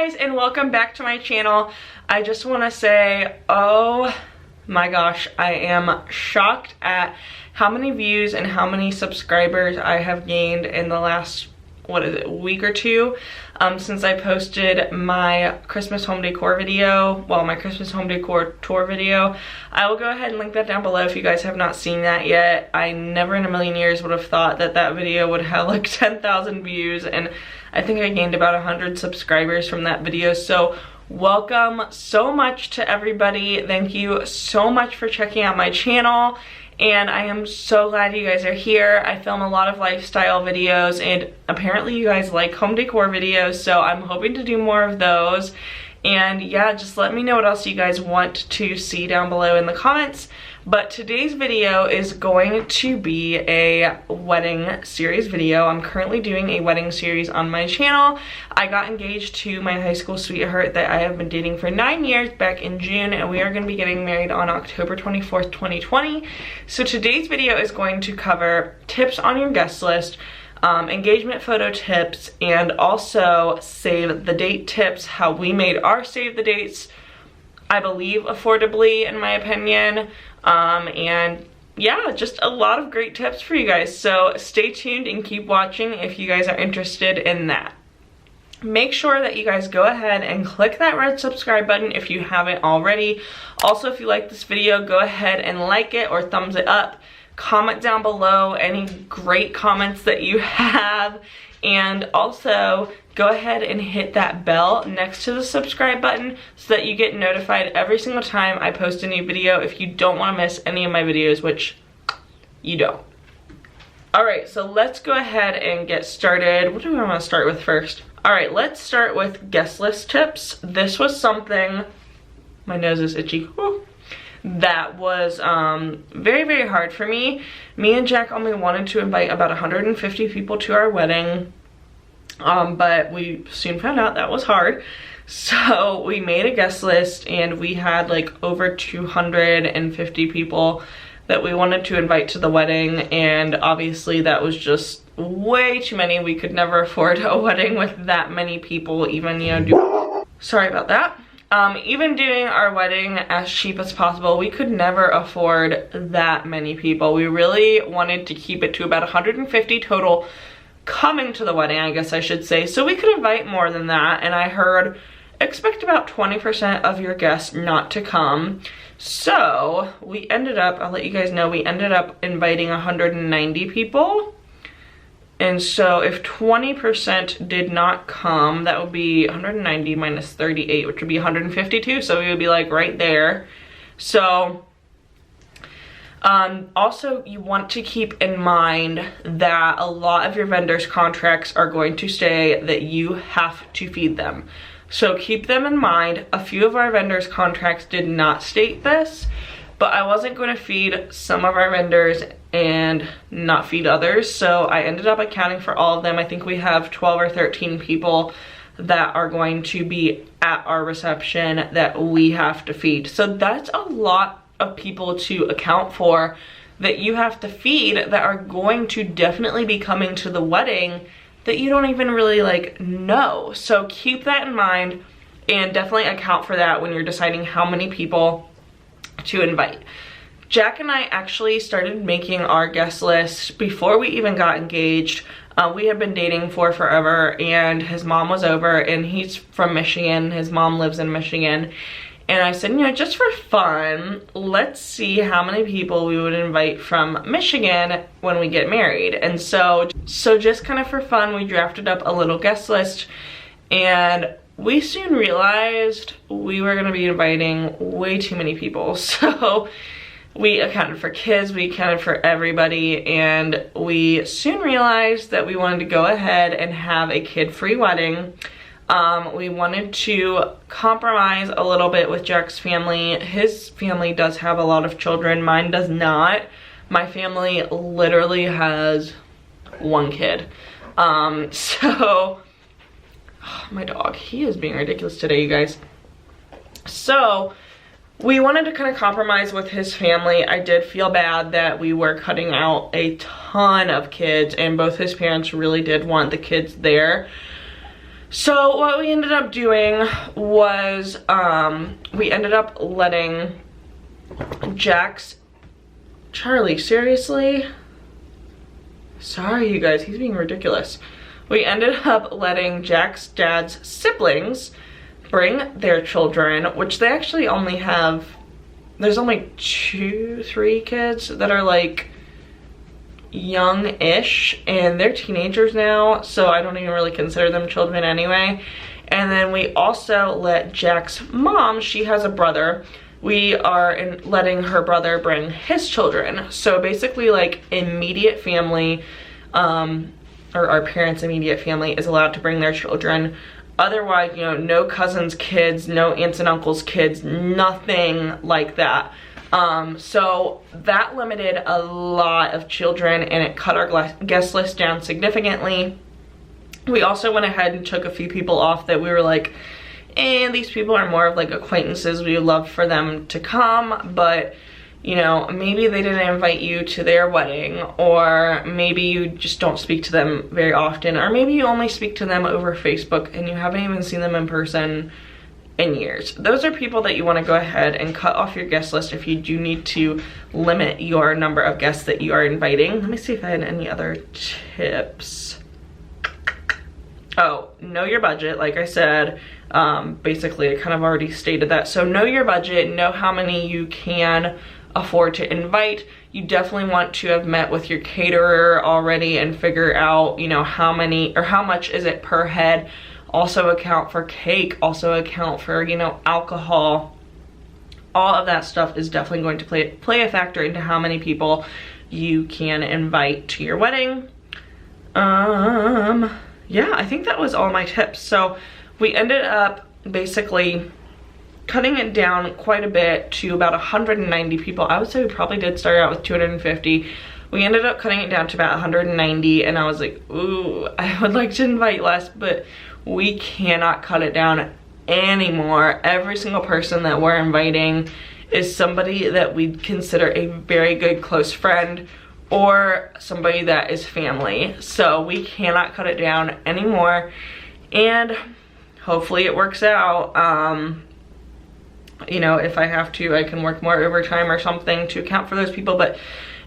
guys, and welcome back to my channel. I just want to say, oh my gosh, I am shocked at how many views and how many subscribers I have gained in the last, week or two, since I posted my Christmas home decor video, my Christmas home decor tour video. I will go ahead and link that down below if you guys have not seen that yet. I never in a million years would have thought that that video would have like 10,000 views, and I think I gained about 100 subscribers from that video. So welcome so much to everybody. Thank you so much for checking out my channel. And I am so glad you guys are here. I film a lot of lifestyle videos, and apparently you guys like home decor videos, so I'm hoping to do more of those. And yeah, just let me know what else you guys want to see down below in the comments. But today's video is going to be a wedding series video. I'm currently doing a wedding series on my channel. I got engaged to my high school sweetheart that I have been dating for 9 years back in June, and we are going to be getting married on October 24th, 2020. So today's video is going to cover tips on your guest list, engagement photo tips, and also save the date tips, how we made our save the dates, I believe, affordably in my opinion. And yeah, just a lot of great tips for you guys. So stay tuned and keep watching if you guys are interested in that. Make sure that you guys go ahead and click that red subscribe button if you haven't already. Also, if you like this video, go ahead and like it or thumbs it up. Comment down below any great comments that you have, and also go ahead and hit that bell next to the subscribe button so that you get notified every single time I post a new video if you don't want to miss any of my videos, which you don't. Alright, so let's go ahead and get started. What do we want to start with first? Alright, let's start with guest list tips. This was something, my nose is itchy. Woo. That was very, very hard for me. Me and Jack only wanted to invite about 150 people to our wedding, but we soon found out that was hard. So we made a guest list, and we had like over 250 people that we wanted to invite to the wedding, and obviously that was just way too many. We could never afford a wedding with that many people, even, you know, sorry about that. Even doing our wedding as cheap as possible, we could never afford that many people. We really wanted to keep it to about 150 total coming to the wedding, I guess I should say. So we could invite more than that, and I heard expect about 20% of your guests not to come. So we ended up, I'll let you guys know, we ended up inviting 190 people. And so if 20% did not come, that would be 190 minus 38, which would be 152. So we would be like right there. So also you want to keep in mind that a lot of your vendors' contracts are going to say that you have to feed them. So keep them in mind. A few of our vendors' contracts did not state this, but I wasn't going to feed some of our vendors and not feed others, so I ended up accounting for all of them. I think we have 12 or 13 people that are going to be at our reception that we have to feed. So that's a lot of people to account for that you have to feed, that are going to definitely be coming to the wedding that you don't even really like know. So keep that in mind and definitely account for that when you're deciding how many people to invite. Jack and I actually started making our guest list before we even got engaged. We had been dating for forever, and his mom was over, and he's from Michigan. His mom lives in Michigan. And I said, you know, just for fun, let's see how many people we would invite from Michigan when we get married. And so just kind of for fun, we drafted up a little guest list, and we soon realized we were gonna be inviting way too many people. So we accounted for kids, we accounted for everybody, and we soon realized that we wanted to go ahead and have a kid-free wedding. We wanted to compromise a little bit with Jack's family. His family does have a lot of children, mine does not. My family literally has one kid. So, oh, my dog, he is being ridiculous today, you guys. So we wanted to kind of compromise with his family. I did feel bad that we were cutting out a ton of kids, and both his parents really did want the kids there. So what we ended up doing was we ended up letting Charlie, seriously? Sorry you guys, he's being ridiculous. We ended up letting Jack's dad's siblings bring their children, which they actually only have, there's only 2-3 kids that are like young-ish, and they're teenagers now, so I don't even really consider them children anyway. And then we also let Jack's mom, she has a brother, we are letting her brother bring his children. So basically like immediate family, or our parents' immediate family is allowed to bring their children. Otherwise, you know, no cousins' kids, no aunts and uncles' kids, nothing like that. So that limited a lot of children, and it cut our guest list down significantly. We also went ahead and took a few people off that we were like, these people are more of like acquaintances. We would love for them to come, but you know, maybe they didn't invite you to their wedding, or maybe you just don't speak to them very often, or maybe you only speak to them over Facebook and you haven't even seen them in person in years. Those are people that you want to go ahead and cut off your guest list if you do need to limit your number of guests that you are inviting. Let me see if I had any other tips. Oh, know your budget, like I said. Basically, I kind of already stated that. So know your budget, know how many you can afford to invite. You definitely want to have met with your caterer already and figure out, you know, how many or how much is it per head. Also account for cake, also account for, you know, alcohol. All of that stuff is definitely going to play a factor into how many people you can invite to your wedding. Yeah, I think that was all my tips. So we ended up basically cutting it down quite a bit to about 190 people. I would say we probably did start out with 250. We ended up cutting it down to about 190, and I was like, ooh, I would like to invite less, but we cannot cut it down anymore. Every single person that we're inviting is somebody that we'd consider a very good close friend or somebody that is family. So we cannot cut it down anymore, and hopefully it works out. You know, if I have to, I can work more overtime or something to account for those people, but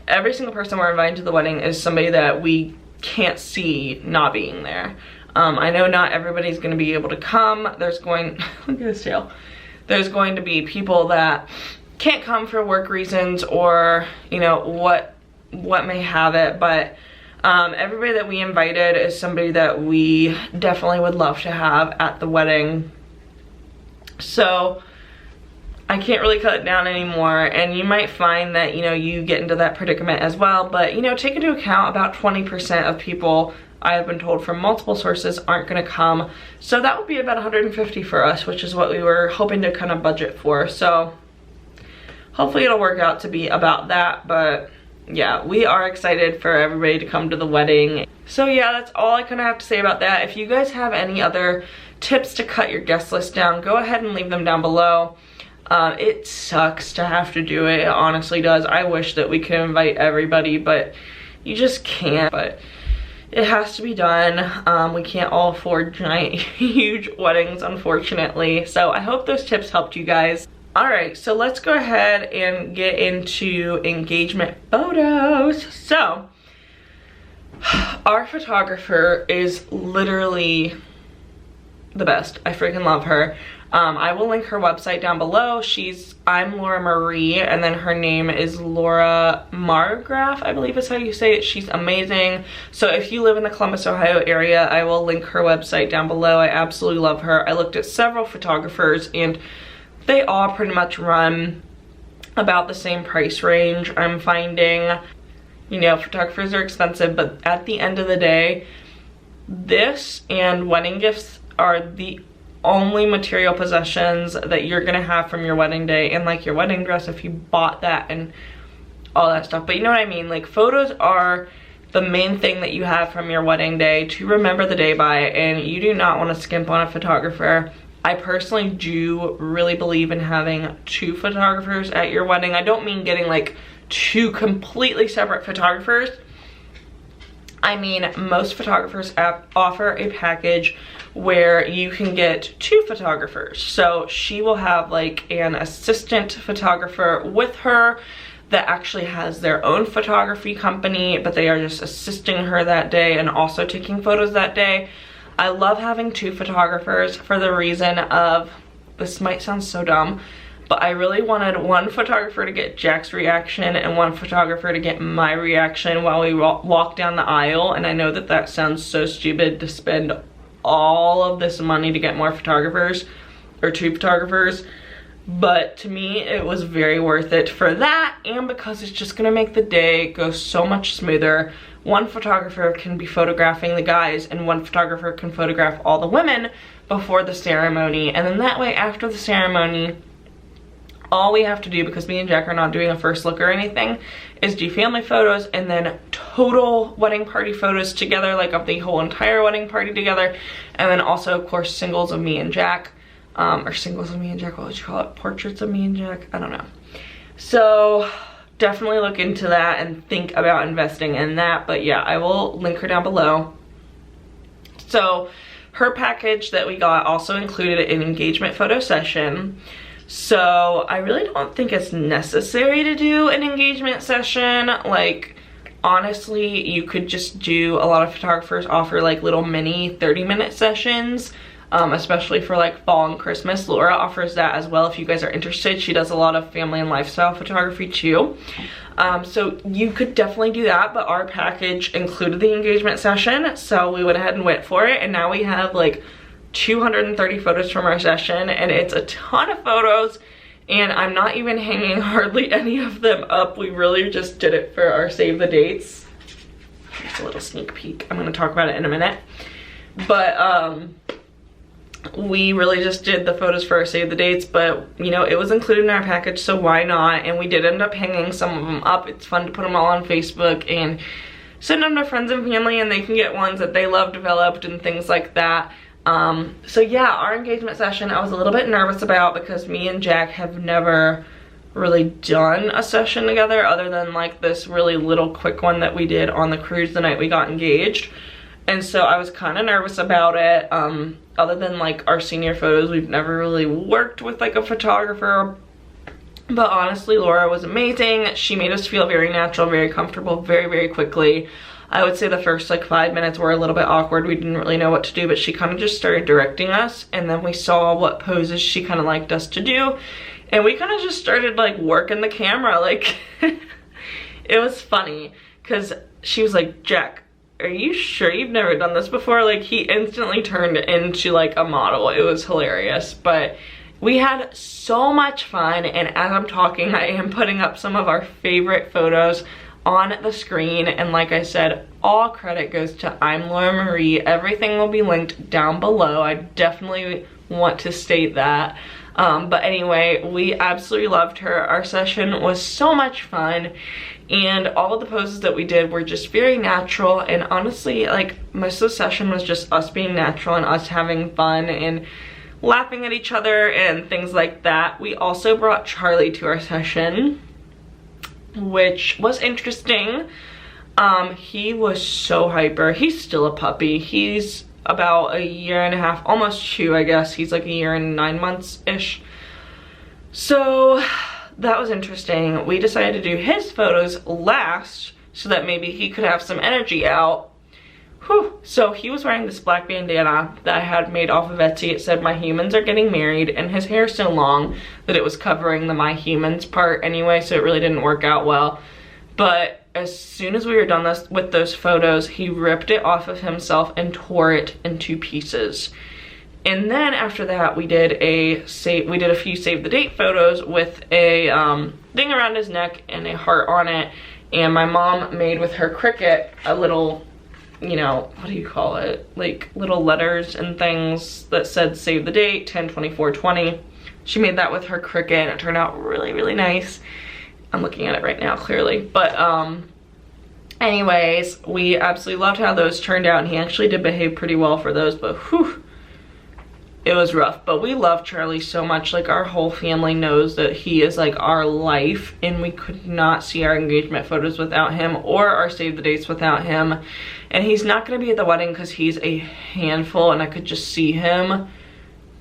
every single person we're inviting to the wedding is somebody that we can't see not being there. I know not everybody's going to be able to come. There's going, look at his tail. There's going to be people that can't come for work reasons, or, you know, what may have it, but everybody that we invited is somebody that we definitely would love to have at the wedding. So I can't really cut it down anymore, and you might find that, you know, you get into that predicament as well, but, you know, take into account about 20% of people, I have been told from multiple sources, aren't going to come. So that would be about 150 for us, which is what we were hoping to kind of budget for. So hopefully it'll work out to be about that, but yeah, we are excited for everybody to come to the wedding. So yeah, that's all I kind of have to say about that. If you guys have any other tips to cut your guest list down, go ahead and leave them down below. It sucks to have to do it. It honestly does. I wish that we could invite everybody, but you just can't. But it has to be done. We can't all afford giant, huge weddings, unfortunately. So I hope those tips helped you guys. Alright, so let's go ahead and get into engagement photos. So, our photographer is literally the best. I freaking love her. I will link her website down below. I'm Laura Marie, and then her name is Laura Margraf, I believe is how you say it. She's amazing. So if you live in the Columbus, Ohio area, I will link her website down below. I absolutely love her. I looked at several photographers, and they all pretty much run about the same price range. I'm finding, you know, photographers are expensive, but at the end of the day, this and wedding gifts are the only material possessions that you're gonna have from your wedding day, and like your wedding dress if you bought that and all that stuff. But you know what I mean, like photos are the main thing that you have from your wedding day to remember the day by, and you do not want to skimp on a photographer. I personally do really believe in having 2 photographers at your wedding. I don't mean getting like 2 completely separate photographers. I mean, most photographers offer a package where you can get 2 photographers. So she will have like an assistant photographer with her that actually has their own photography company, but they are just assisting her that day and also taking photos that day. I love having 2 photographers for the reason of, this might sound so dumb, but I really wanted 1 photographer to get Jack's reaction and 1 photographer to get my reaction while we walk down the aisle. And I know that that sounds so stupid to spend all of this money to get more photographers, or 2 photographers, but to me it was very worth it for that, and because it's just gonna make the day go so much smoother. 1 photographer can be photographing the guys and 1 photographer can photograph all the women before the ceremony, and then that way after the ceremony, all we have to do, because me and Jack are not doing a first look or anything, is do family photos and then total wedding party photos together, like of the whole entire wedding party together, and then also of course singles of me and Jack, or singles of me and Jack, what would you call it, portraits of me and Jack, I don't know. So definitely look into that and think about investing in that, but yeah, I will link her down below. So her package that we got also included an engagement photo session. So I really don't think it's necessary to do an engagement session. Like, honestly, you could just do, a lot of photographers offer like little mini 30-minute sessions, especially for like fall and Christmas. Laura offers that as well if you guys are interested. She does a lot of family and lifestyle photography too. So you could definitely do that, but our package included the engagement session, so we went ahead and went for it, and now we have like 230 photos from our session, and it's a ton of photos, and I'm not even hanging hardly any of them up. We really just did it for our save the dates. Here's a little sneak peek. I'm going to talk about it in a minute, but we really just did the photos for our save the dates, but you know, it was included in our package, so why not? And we did end up hanging some of them up. It's fun to put them all on Facebook and send them to friends and family, and they can get ones that they love developed and things like that. So yeah, our engagement session I was a little bit nervous about, because me and Jack have never really done a session together other than like this really little quick one that we did on the cruise the night we got engaged. And so I was kind of nervous about it. Other than like our senior photos, we've never really worked with like a photographer. But honestly, Laura was amazing. She made us feel very natural, very comfortable, very, very quickly. I would say the first like 5 minutes were a little bit awkward. We didn't really know what to do, but she kind of just started directing us, and then we saw what poses she kind of liked us to do, and we kind of just started like working the camera. Like, it was funny because she was like, Jack, are you sure you've never done this before? Like, he instantly turned into like a model. It was hilarious, but we had so much fun, and as I'm talking, I am putting up some of our favorite photos on the screen, and like I said, all credit goes to I'm Laura Marie. Everything will be linked down below. I definitely want to state that. But anyway, we absolutely loved her. Our session was so much fun, and all of the poses that we did were just very natural, and honestly, like, most of the session was just us being natural and us having fun and laughing at each other and things like that. We also brought Charlie to our session, which was interesting. He was so hyper. He's still a puppy. He's about 1.5 years, almost 2, I guess. He's like 1 year and 9 months-ish. So that was interesting. We decided to do his photos last so that maybe he could have some energy out. Whew. So he was wearing this black bandana that I had made off of Etsy. It said, "My humans are getting married," and his hair is so long that it was covering the "my humans" part anyway, so it really didn't work out well. But as soon as we were done with those photos, he ripped it off of himself and tore it into pieces. And then after that, we did a few save the date photos with a thing around his neck and a heart on it. And my mom made with her Cricut a little, you know, what do you call it? Like little letters and things that said save the date, 10/24/20. She made that with her Cricut, and it turned out really, really nice. I'm looking at it right now, clearly. But anyways, we absolutely loved how those turned out, and he actually did behave pretty well for those, but whew. it was rough. But we love Charlie so much. Like, our whole family knows that he is like our life, and we could not see our engagement photos without him or our save the dates without him. And he's not going to be at the wedding because he's a handful, and I could just see him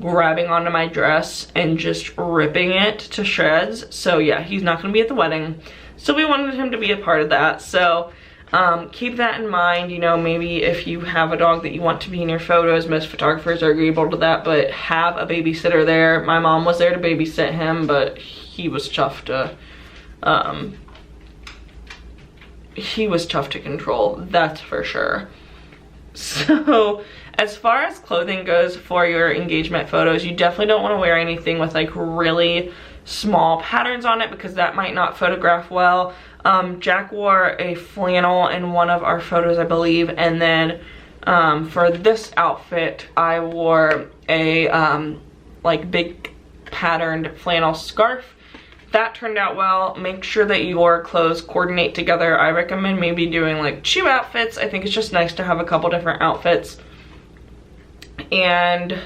grabbing onto my dress and just ripping it to shreds. So yeah, he's not going to be at the wedding, so we wanted him to be a part of that. So keep that in mind. You know, maybe if you have a dog that you want to be in your photos, most photographers are agreeable to that, but have a babysitter there. My mom was there to babysit him, but he was tough to control, that's for sure. So as far as clothing goes for your engagement photos, you definitely don't want to wear anything with like really small patterns on it, because that might not photograph well. Jack wore a flannel in one of our photos, I believe, and then for this outfit I wore a like big patterned flannel scarf. That turned out well. Make sure that your clothes coordinate together. I recommend maybe doing like 2 outfits. I think it's just nice to have a couple different outfits. And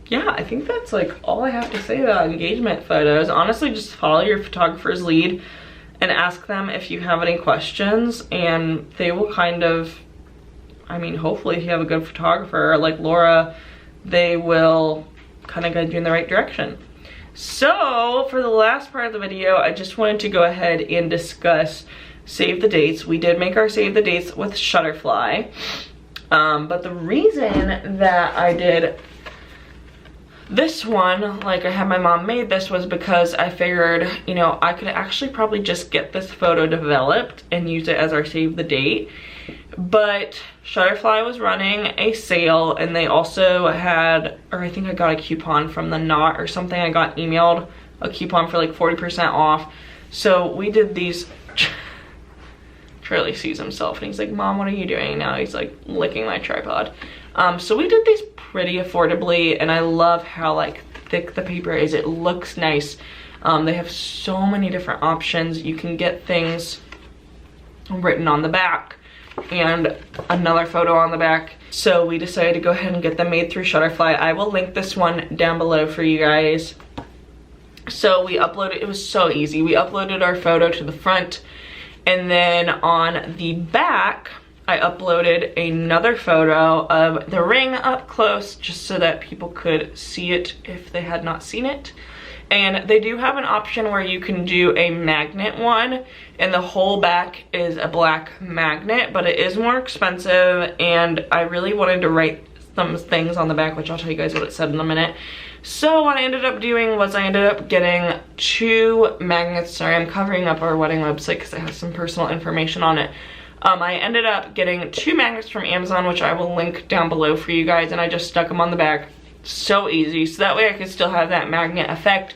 yeah, I think that's like all I have to say about engagement photos. Honestly, just follow your photographer's lead and ask them if you have any questions, and they will kind of, I mean, hopefully if you have a good photographer like Laura, they will kind of guide you in the right direction. So for the last part of the video, I just wanted to go ahead and discuss save the dates. We did make our save the dates with Shutterfly, but the reason that I did this one, like I had my mom made this, was because I figured, you know, I could actually probably just get this photo developed and use it as our save the date. But Shutterfly was running a sale, and they also had, or I think I got a coupon from the Knot or something. I got emailed a coupon for like 40% off. So we did these. Charlie sees himself and he's like, Mom, what are you doing? Now he's like licking my tripod. So we did these pretty affordably, and I love how like thick the paper is. It looks nice. They have so many different options. You can get things written on the back and another photo on the back. So we decided to go ahead and get them made through Shutterfly. I will link this one down below for you guys. So we uploaded, it was so easy. We uploaded our photo to the front, and then on the back, I uploaded another photo of the ring up close, just so that people could see it if they had not seen it. And they do have an option where you can do a magnet one, and the whole back is a black magnet, but it is more expensive, and I really wanted to write some things on the back, which I'll tell you guys what it said in a minute. So what I ended up doing was I ended up getting 2 magnets. Sorry, I'm covering up our wedding website because it has some personal information on it. I ended up getting 2 magnets from Amazon, which I will link down below for you guys, and I just stuck them on the back. So easy, so that way I could still have that magnet effect.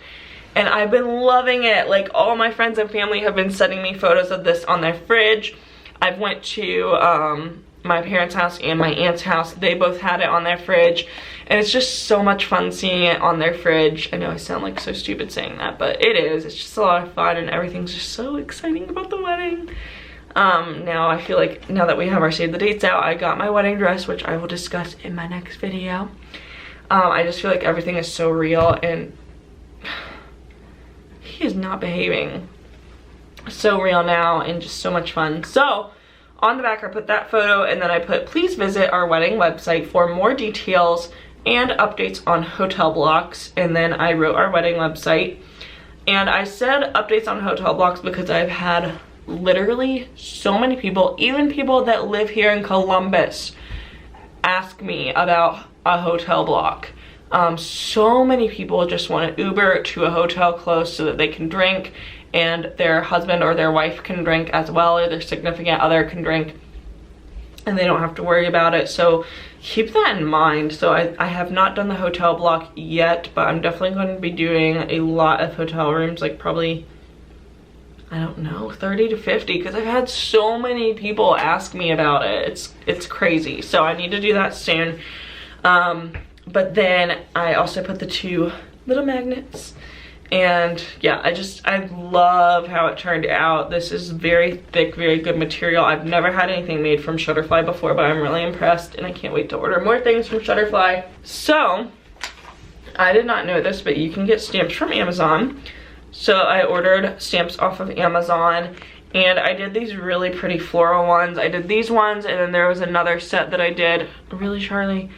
And I've been loving it. Like, all my friends and family have been sending me photos of this on their fridge. I've went to my parents' house and my aunt's house. They both had it on their fridge, and it's just so much fun seeing it on their fridge. I know I sound like so stupid saying that, but it is. It's just a lot of fun, and everything's just so exciting about the wedding. Now I feel like now that we have our save the dates out, I got my wedding dress, which I will discuss in my next video. I just feel like everything is so real, and he is not behaving. So real now, and just so much fun. So on the back I put that photo, and then I put, please visit our wedding website for more details and updates on hotel blocks. And then I wrote our wedding website, and I said updates on hotel blocks because I've had literally so many people, even people that live here in Columbus, ask me about a hotel block. So many people just want to Uber to a hotel close so that they can drink, and their husband or their wife can drink as well, or their significant other can drink, and they don't have to worry about it. So keep that in mind. So I have not done the hotel block yet, but I'm definitely going to be doing a lot of hotel rooms, like probably, I don't know, 30 to 50, because I've had so many people ask me about it. It's crazy. So I need to do that soon. But then I also put the 2 little magnets, and yeah, I love how it turned out. This is very thick, very good material. I've never had anything made from Shutterfly before, but I'm really impressed, and I can't wait to order more things from Shutterfly. So I did not know this, but you can get stamps from Amazon. So I ordered stamps off of Amazon, and I did these really pretty floral ones. I did these ones, and then there was another set that I did. Really, Charlie?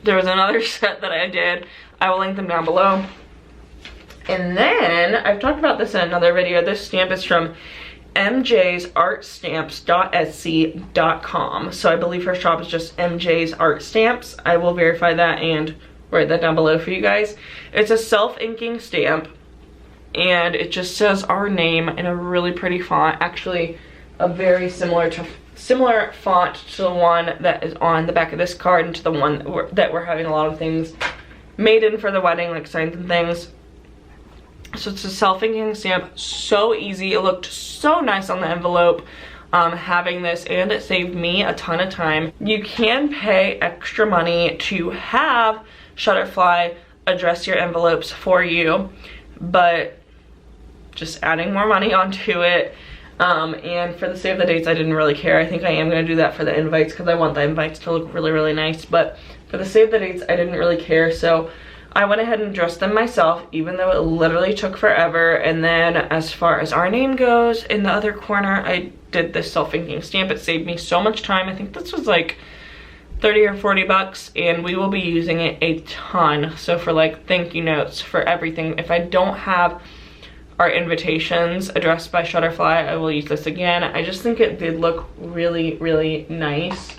There was another set that I did. I will link them down below. And then, I've talked about this in another video. This stamp is from MJsArtStamps.etsy.com. So I believe her shop is just MJsArtStamps. I will verify that and write that down below for you guys. It's a self-inking stamp, and it just says our name in a really pretty font. Actually, a very similar font to the one that is on the back of this card and to the one that we're having a lot of things made in for the wedding, like signs and things. So it's a self-inking stamp, so easy. It looked so nice on the envelope having this, and it saved me a ton of time. You can pay extra money to have Shutterfly address your envelopes for you, but just adding more money onto it. And for the save the dates, I didn't really care. I think I am going to do that for the invites because I want the invites to look really, really nice. But for the save the dates, I didn't really care. So I went ahead and addressed them myself, even though it literally took forever. And then as far as our name goes, in the other corner, I did this self-inking stamp. It saved me so much time. I think this was like 30 or 40 bucks, and we will be using it a ton. So for like thank you notes, for everything, if I don't have our invitations addressed by Shutterfly, I will use this again. I just think it did look really, really nice.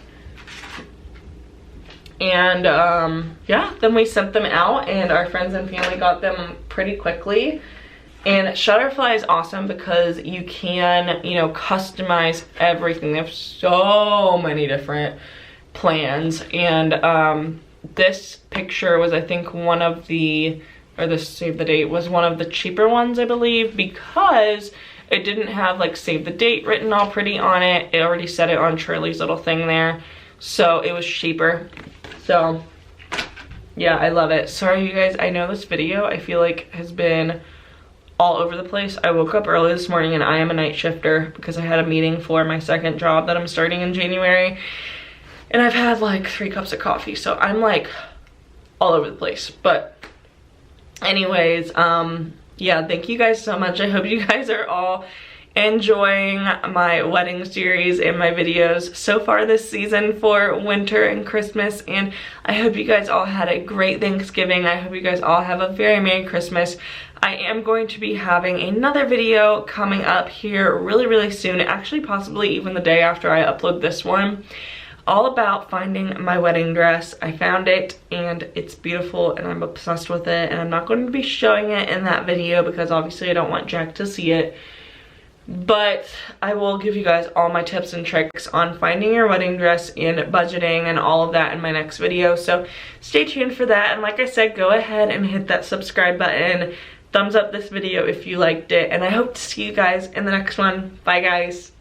And yeah, then we sent them out, and our friends and family got them pretty quickly. And Shutterfly is awesome because you can, you know, customize everything. They have so many different plans, and this picture was, I think, one of the, or the save the date was one of the cheaper ones, I believe, because it didn't have like save the date written all pretty on it. It already said it on Shirley's little thing there, so it was cheaper. So yeah, I love it. Sorry you guys, I know this video I feel like has been all over the place. I woke up early this morning, and I am a night shifter because I had a meeting for my second job that I'm starting in January, and I've had like 3 cups of coffee, so I'm like all over the place. But anyways, yeah, thank you guys so much. I hope you guys are all enjoying my wedding series and my videos so far this season for winter and Christmas, and I hope you guys all had a great Thanksgiving. I hope you guys all have a very Merry Christmas. I am going to be having another video coming up here really, really soon, actually possibly even the day after I upload this one, all about finding my wedding dress. I found it, and it's beautiful, and I'm obsessed with it, and I'm not going to be showing it in that video because obviously I don't want Jack to see it. But I will give you guys all my tips and tricks on finding your wedding dress and budgeting and all of that in my next video. So stay tuned for that. And like I said, go ahead and hit that subscribe button. Thumbs up this video if you liked it. And I hope to see you guys in the next one. Bye guys.